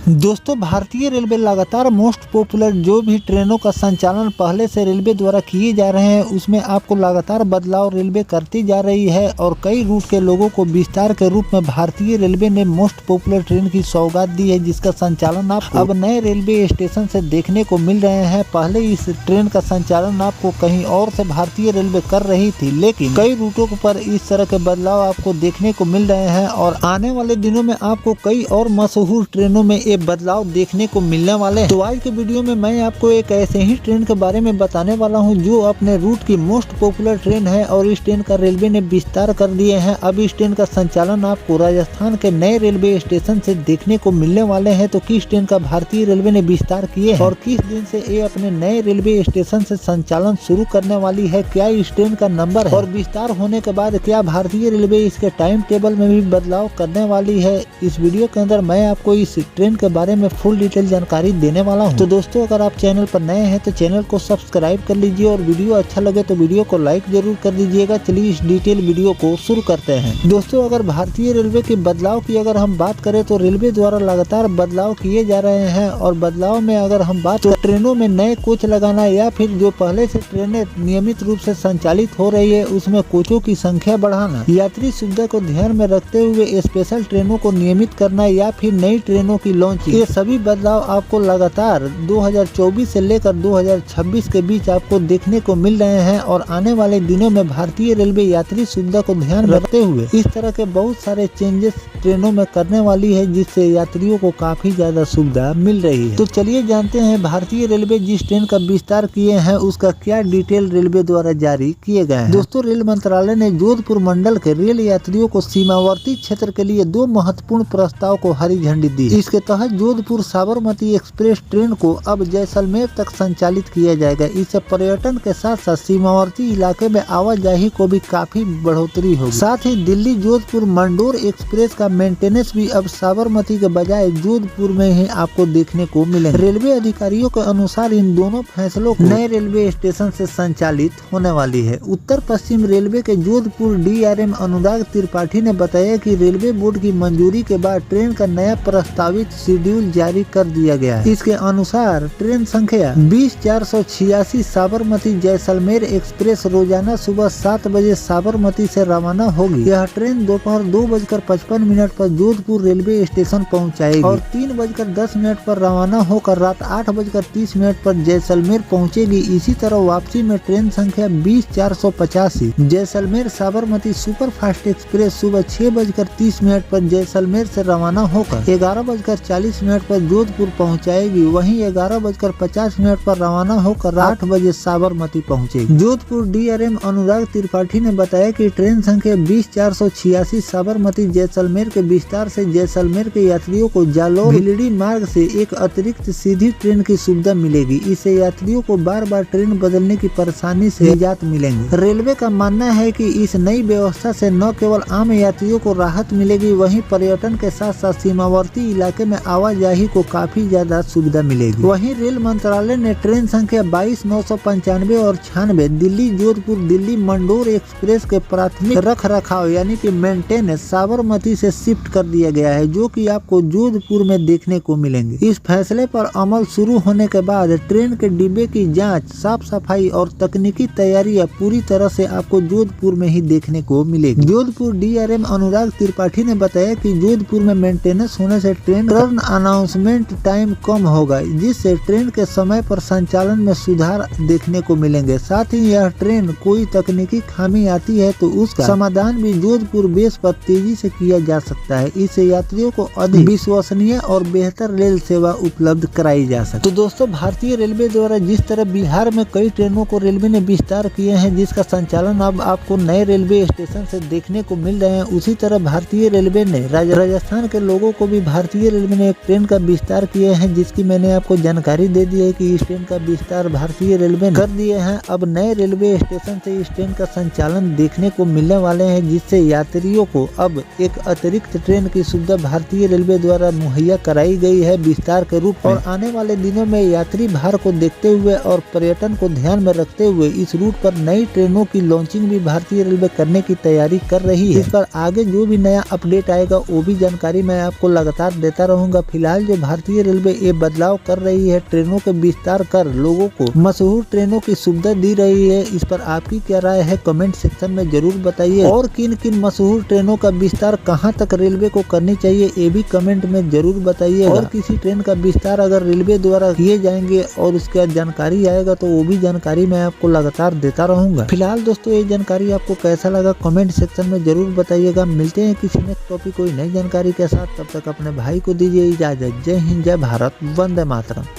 दोस्तों, भारतीय रेलवे लगातार मोस्ट पॉपुलर जो भी ट्रेनों का संचालन पहले से रेलवे द्वारा किए जा रहे हैं उसमें आपको लगातार बदलाव रेलवे करती जा रही है और कई रूट के लोगों को विस्तार के रूप में भारतीय रेलवे ने मोस्ट पॉपुलर ट्रेन की सौगात दी है, जिसका संचालन आपको अब नए रेलवे स्टेशन से देखने को मिल रहे हैं। पहले इस ट्रेन का संचालन आपको कहीं और से भारतीय रेलवे कर रही थी, लेकिन कई रूटों पर इस तरह के बदलाव आपको देखने को मिल रहे हैं और आने वाले दिनों में आपको कई और मशहूर ट्रेनों में ये बदलाव देखने को मिलने वाले हैं। तो आज के वीडियो में मैं आपको एक ऐसे ही ट्रेन के बारे में बताने वाला हूं जो अपने रूट की मोस्ट पॉपुलर ट्रेन है और इस ट्रेन का रेलवे ने विस्तार कर दिए हैं। अब इस ट्रेन का संचालन आपको राजस्थान के नए रेलवे स्टेशन से देखने को मिलने वाले हैं। तो किस ट्रेन का भारतीय रेलवे ने विस्तार किए हैं और किस दिन से ये अपने नए रेलवे स्टेशन से संचालन शुरू करने वाली है, क्या इस ट्रेन का नंबर है और विस्तार होने के बाद क्या भारतीय रेलवे इसके टाइम टेबल में भी बदलाव करने वाली है, इस वीडियो के अंदर मैं आपको इस ट्रेन के बारे में फुल डिटेल जानकारी देने वाला हूं। तो दोस्तों, अगर आप चैनल पर नए हैं तो चैनल को सब्सक्राइब कर लीजिए और वीडियो अच्छा लगे तो वीडियो को लाइक जरूर कर दीजिएगा। चलिए इस डिटेल वीडियो को शुरू करते हैं। दोस्तों, अगर भारतीय रेलवे के बदलाव की अगर हम बात करें तो रेलवे द्वारा लगातार बदलाव किए जा रहे हैं और बदलाव में अगर हम बात तो ट्रेनों में नए कोच लगाना या फिर जो पहले से ट्रेनें नियमित रूप से संचालित हो रही है उसमें कोचों की संख्या बढ़ाना, यात्री सुविधा को ध्यान में रखते हुए स्पेशल ट्रेनों को नियमित करना या फिर नई ट्रेनों की लॉन्च, ये सभी बदलाव आपको लगातार 2024 से लेकर 2026 के बीच आपको देखने को मिल रहे हैं और आने वाले दिनों में भारतीय रेलवे यात्री सुविधा को ध्यान रखते हुए इस तरह के बहुत सारे चेंजेस ट्रेनों में करने वाली है, जिससे यात्रियों को काफी ज्यादा सुविधा मिल रही है। तो चलिए जानते हैं भारतीय रेलवे जिस ट्रेन का विस्तार किए हैं उसका क्या डिटेल रेलवे द्वारा जारी किए गए हैं। दोस्तों, रेल मंत्रालय ने जोधपुर मंडल के रेल यात्रियों को सीमावर्ती क्षेत्र के लिए 2 महत्वपूर्ण प्रस्ताव को हरी झंडी दी। इसके तहत जोधपुर साबरमती एक्सप्रेस ट्रेन को अब जैसलमेर तक संचालित किया जाएगा। इससे पर्यटन के साथ साथ सीमावर्ती इलाके में आवाजाही को भी काफी बढ़ोतरी होगी। साथ ही दिल्ली जोधपुर मंडोर एक्सप्रेस का मेंटेनेंस भी अब साबरमती के बजाय जोधपुर में ही आपको देखने को मिलेगा। रेलवे अधिकारियों के अनुसार इन दोनों फैसलों को नए रेलवे स्टेशन से संचालित होने वाली है। उत्तर पश्चिम रेलवे के जोधपुर DRM अनुराग त्रिपाठी ने बताया कि रेलवे बोर्ड की मंजूरी के बाद ट्रेन का नया प्रस्तावित शेड्यूल जारी कर दिया गया है। इसके अनुसार ट्रेन संख्या 20486 साबरमती जैसलमेर एक्सप्रेस रोजाना सुबह 7 बजे साबरमती से रवाना होगी। यह ट्रेन दोपहर 2:55 पर जोधपुर रेलवे स्टेशन पहुंचाएगी और 3:10 पर रवाना होकर रात 8:30 पर जैसलमेर पहुंचेगी। इसी तरह वापसी में ट्रेन संख्या 20485 Jaisalmer Sabarmati super fast express सुबह 6:30 पर जैसलमेर से रवाना होकर 11:40 पर जोधपुर पहुंचाएगी। वहीं 11:50 पर रवाना होकर 8 बजे साबरमती पहुंचेगी। जोधपुर DRM अनुराग त्रिपाठी ने बताया कि ट्रेन संख्या 20486 साबरमती जैसलमेर के विस्तार से जैसलमेर के यात्रियों को जालौर भिलड़ी मार्ग से एक अतिरिक्त सीधी ट्रेन की सुविधा मिलेगी। इससे यात्रियों को बार बार ट्रेन बदलने की परेशानी से निजात मिलेंगे। रेलवे का मानना है कि इस नई व्यवस्था से न केवल आम यात्रियों को राहत मिलेगी, वहीं पर्यटन के साथ साथ सीमावर्ती इलाके में आवाजाही को काफी ज्यादा सुविधा मिलेगी। वहीं रेल मंत्रालय ने ट्रेन संख्या 22,995 और 96 दिल्ली जोधपुर दिल्ली मंडोर एक्सप्रेस के प्राथमिक रख रखाव यानी कि मेंटेनेंस साबरमती से शिफ्ट कर दिया गया है, जो कि आपको जोधपुर में देखने को मिलेंगे। इस फैसले पर अमल शुरू होने के बाद ट्रेन के डिब्बे की जाँच, साफ सफाई और तकनीकी तैयारियां पूरी तरह से आपको जोधपुर में ही देखने को मिलेगी। जोधपुर DRM अनुराग त्रिपाठी ने बताया कि जोधपुर में मेंटेनेंस होने से ट्रेन टर्न अनाउंसमेंट टाइम कम होगा, जिससे ट्रेन के समय पर संचालन में सुधार देखने को मिलेंगे। साथ ही यह ट्रेन कोई तकनीकी खामी आती है तो उसका समाधान भी जोधपुर बेस पर तेजी से किया जा सकता है। इससे यात्रियों को अधिक विश्वसनीय और बेहतर रेल सेवा उपलब्ध कराई जा सकती है। तो दोस्तों, भारतीय रेलवे द्वारा जिस तरह बिहार में कई ट्रेनों को रेलवे ने विस्तार किए हैं, जिसका संचालन अब आपको नए रेलवे स्टेशन से देखने को मिल रहे हैं, उसी तरह भारतीय रेलवे ने राजस्थान के लोगों को भी भारतीय रेलवे ने एक ट्रेन का विस्तार किए हैं, जिसकी मैंने आपको जानकारी दे दी है कि इस ट्रेन का विस्तार भारतीय रेलवे ने कर दिए हैं। अब नए रेलवे स्टेशन से इस ट्रेन का संचालन देखने को मिलने वाले हैं, जिससे यात्रियों को अब एक अतिरिक्त ट्रेन की सुविधा भारतीय रेलवे द्वारा मुहैया कराई गई है विस्तार के रूप में। और आने वाले दिनों में यात्री भार को देखते हुए और पर्यटन को ध्यान में रखते हुए इस रूट पर नई ट्रेनों की लॉन्चिंग भी भारतीय रेलवे करने की तैयारी कर रही है। इस पर आगे जो भी नया अपडेट आएगा वो भी जानकारी मैं आपको लगातार देता रहूंगा। होगा। फिलहाल जो भारतीय रेलवे ये बदलाव कर रही है, ट्रेनों के विस्तार कर लोगों को मशहूर ट्रेनों की सुविधा दी रही है, इस पर आपकी क्या राय है कमेंट सेक्शन में जरूर बताइए। और किन किन मशहूर ट्रेनों का विस्तार कहां तक रेलवे को करनी चाहिए ये भी कमेंट में जरूर बताइए। और किसी ट्रेन का विस्तार अगर रेलवे द्वारा किए जाएंगे और उसका जानकारी आएगा तो वो भी जानकारी मैं आपको लगातार देता रहूंगा। फिलहाल दोस्तों ये जानकारी आपको कैसा लगा कमेंट सेक्शन में जरूर बताइएगा। मिलते हैं किसी नेक्स्ट टॉपिक कोई नई जानकारी के साथ, तब तक अपने भाई को दीजिए इजाजत। जय हिंद, जय भारत, वंदे मातरम।